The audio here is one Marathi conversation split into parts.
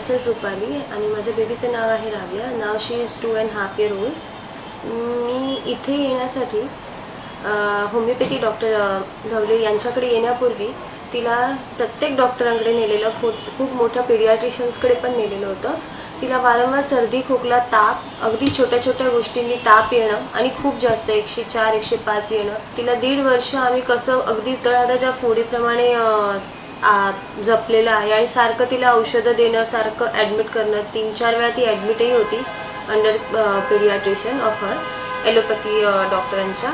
मायसेल्फ रुपाली आणि माझ्या बेबीचं नाव आहे Ravya. Now she is 2.5 year old. मी इथे येण्यासाठी होमिओपॅथी डॉक्टर धवले यांच्याकडे येण्यापूर्वी तिला प्रत्येक डॉक्टरांकडे नेलेलं, खूप मोठ्या पीडियाट्रिशियन्सकडे पण नेलेलं होतं. तिला वारंवार सर्दी, खोकला, ताप, अगदी छोट्या छोट्या गोष्टींनी ताप येणं आणि खूप जास्त 104 105 येणं. तिला 1.5 वर्ष आम्ही कसं अगदी तळहाताच्या फोडीप्रमाणे जपलेलं आहे आणि सारखं तिला औषधं देणं, सारखं ॲडमिट करणं. 3-4 वेळा ती ॲडमिटही होती under paediatrician of her allopathy डॉक्टरांच्या.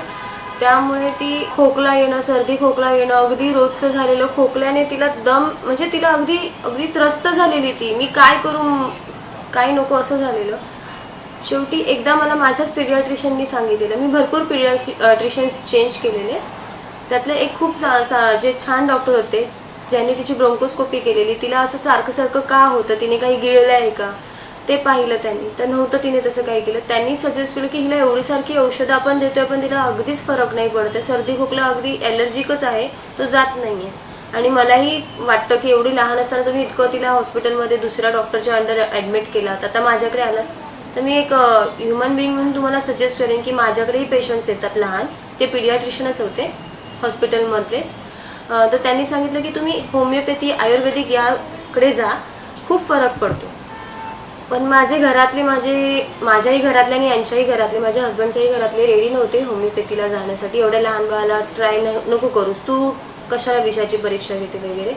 त्यामुळे ती खोकला येणं, सर्दी खोकला येणं अगदी रोजचं झालेलं. खोकल्याने तिला दम, म्हणजे तिला अगदी त्रस्त झालेली ती. मी काय करू काय नको असं झालेलं. शेवटी एकदा मला माझ्याच पीडियाट्रिशियननी सांगितलेलं. मी भरपूर पीडियाट्रिशियन्स चेंज केलेले. त्यातले एक खूप जे छान डॉक्टर होते ज्यांनी तिची ब्रोंकोस्कोपी केलेली. तिला असं सारखं का होतं, तिने काही गिळलं आहे का ते पाहिलं त्यांनी. तर नव्हतं तिने तसं काही केलं. त्यांनी सजेस्ट केलं की हिला एवढी सारखी औषधं आपण देतोय पण तिला अगदीच फरक नाही पडते. सर्दी खोकला अगदी ॲलर्जिकच आहे, तो जात नाही आहे. आणि मलाही वाटतं की एवढी लहान असताना तुम्ही इतकं तिला हॉस्पिटलमध्ये दुसऱ्या डॉक्टरच्या अंडर ॲडमिट केलात, आता माझ्याकडे आलं तर मी एक ह्युमन बिईंग म्हणून तुम्हाला सजेस्ट करेन की माझ्याकडेही पेशंट्स येतात लहान, ते पीडियाट्रिशियनच होते हॉस्पिटलमधलेच. तर त्यांनी सांगितलं की तुम्ही होमिओपॅथी आयुर्वेदिक याकडे जा, खूप फरक पडतो. पण माझ्याही घरातले आणि यांच्याही घरातले, माझ्या हस्बंडच्याही घरातले रेडी नव्हते होमिओपॅथीला जाण्यासाठी. एवढ्या लहान बाळाला ट्राय नको करूस, तू कशाला विषाची परीक्षा घेते वगैरे,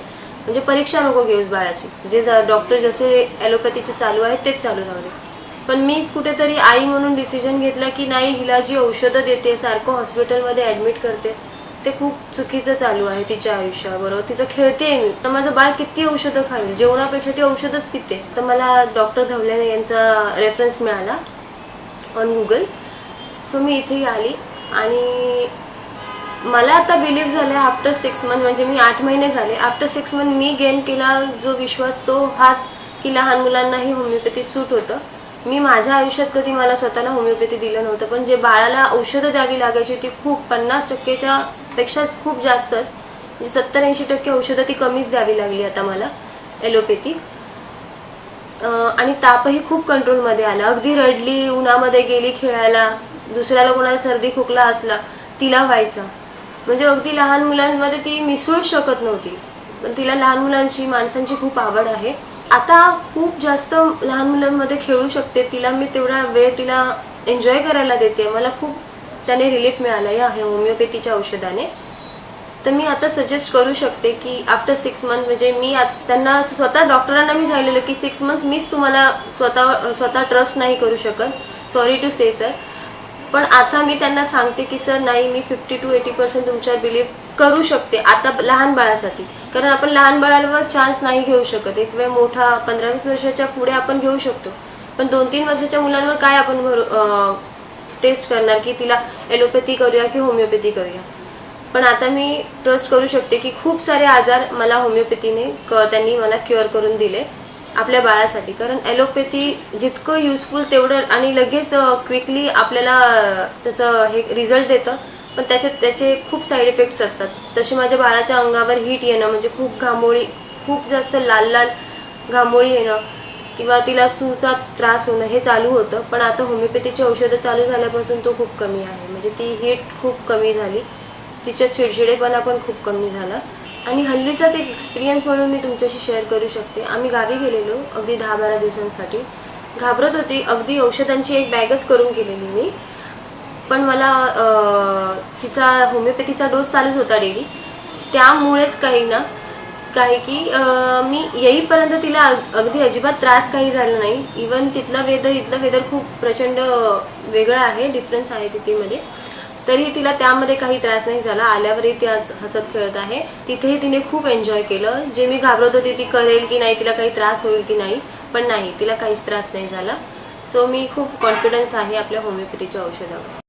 म्हणजे परीक्षा नको घेऊस बाळाची. जे डॉक्टर जसे ॲलोपॅथीचे चालू आहेत तेच चालू राहू दे. पण मीच कुठेतरी आई म्हणून डिसिजन घेतला की नाही, हिला जी औषधं देते, सारखं हॉस्पिटलमध्ये ॲडमिट करते, ते खूप चुकीचं चालू आहे तिच्या आयुष्याबरोबर. तिचं खेळते मी, तर माझं बाळ किती औषधं खाईल, जेवणापेक्षा ती औषधच पिते. तर मला डॉक्टर धवले यांचा रेफरन्स मिळाला ऑन गुगल. सो मी इथेही आली आणि मला आता बिलीव्ह झालं आफ्टर 6 months, म्हणजे मी 8 महिने झाले. आफ्टर 6 months मी गेन केला जो विश्वास, तो हाच की लहान मुलांनाही होमिओपॅथी सूट होतं. मी माझ्या आयुष्यात कधी मला स्वतःला होमिओपॅथी दिलं नव्हतं, पण जे बाळाला औषधं द्यावी लागायची ती खूप 50%च्या पेक्षा खूप जास्तच, म्हणजे 70-80% औषधं ती कमीच द्यावी लागली आता मला ॲलोपॅथी. आणि तापही खूप कंट्रोलमध्ये आला. अगदी रडली, उन्हामध्ये गेली खेळायला, दुसऱ्याला कोणाला सर्दी खोकला असला तिला व्हायचा. म्हणजे अगदी लहान मुलांमध्ये ती मिसळूच शकत नव्हती. पण तिला लहान मुलांची, माणसांची खूप आवड आहे. आता खूप जास्त लहान मुलांमध्ये खेळू शकते. तिला मी तेवढा वेळ तिला एन्जॉय करायला देते. मला खूप त्याने रिलीफ मिळाला या होमिओपॅथीच्या औषधाने. तर मी आता सजेस्ट करू शकते की आफ्टर 6 months, म्हणजे मी त्यांना स्वतः डॉक्टरांना मी सांगितलेलं की 6 months मीच तुम्हाला स्वतः ट्रस्ट नाही करू शकत, सॉरी टू से सर. पण आता मी त्यांना सांगते की सर नाही, मी 50 to 80% तुमच्यावर बिलीव्ह करू शकते आता लहान बाळासाठी. कारण आपण लहान बाळावर चान्स नाही घेऊ शकत. एक वेळ मोठा 15-20 वर्षाच्या पुढे आपण घेऊ शकतो, पण 2-3 वर्षाच्या मुलांवर काय आपण टेस्ट करणार की तिला ॲलोपॅथी करूया की होमिओपॅथी करूया. पण आता मी ट्रस्ट करू शकते की खूप सारे आजार मला होमिओपॅथीने त्यांनी मला क्युअर करून दिले आपल्या बाळासाठी. कारण ॲलोपॅथी जितकं युजफुल तेवढं आणि लगेच क्विकली आपल्याला त्याचं हे रिझल्ट देतं, पण त्याचे खूप साईड इफेक्ट्स असतात. तसे माझ्या बाळाच्या अंगावर हीट येणं, म्हणजे खूप घामोळी, खूप जास्त लाल घामोळी येणं किंवा तिला सूचा त्रास होणं हे चालू होतं. पण आता होमिओपॅथीची औषधं चालू झाल्यापासून तो खूप कमी आहे. म्हणजे ती हीट खूप कमी झाली, तिच्या चिडचिडेपणा पण खूप कमी झाला. आणि हल्लीचाच एक एक्सपिरियन्स म्हणून मी तुमच्याशी शेअर करू शकते. आम्ही गावी गेलेलो अगदी 10-12 दिवसांसाठी. घाबरत होती, अगदी औषधांची एक बॅगच करून गेलेली मी. पण मला तिचा होमिओपॅथीचा डोस चालूच होता डेली. त्यामुळेच काही की मी येईपर्यंत तिला अगदी अजिबात त्रास काही झाला नाही. इवन इथलं वेदर खूप प्रचंड वेगळं आहे, डिफरन्स आहे तिथेमध्ये. तरी तिला त्यामध्ये काही त्रास नाही झाला. आल्यावरही ती आज हसत खेळत आहे. तिथेही तिने खूप एन्जॉय केलं. जे मी घाबरत होती ती करेल की नाही, तिला काही त्रास होईल की नाही, पण नाही, तिला काहीच त्रास नाही झाला. सो मी खूप कॉन्फिडन्स आहे आपल्या होमिओपॅथीच्या औषधावर.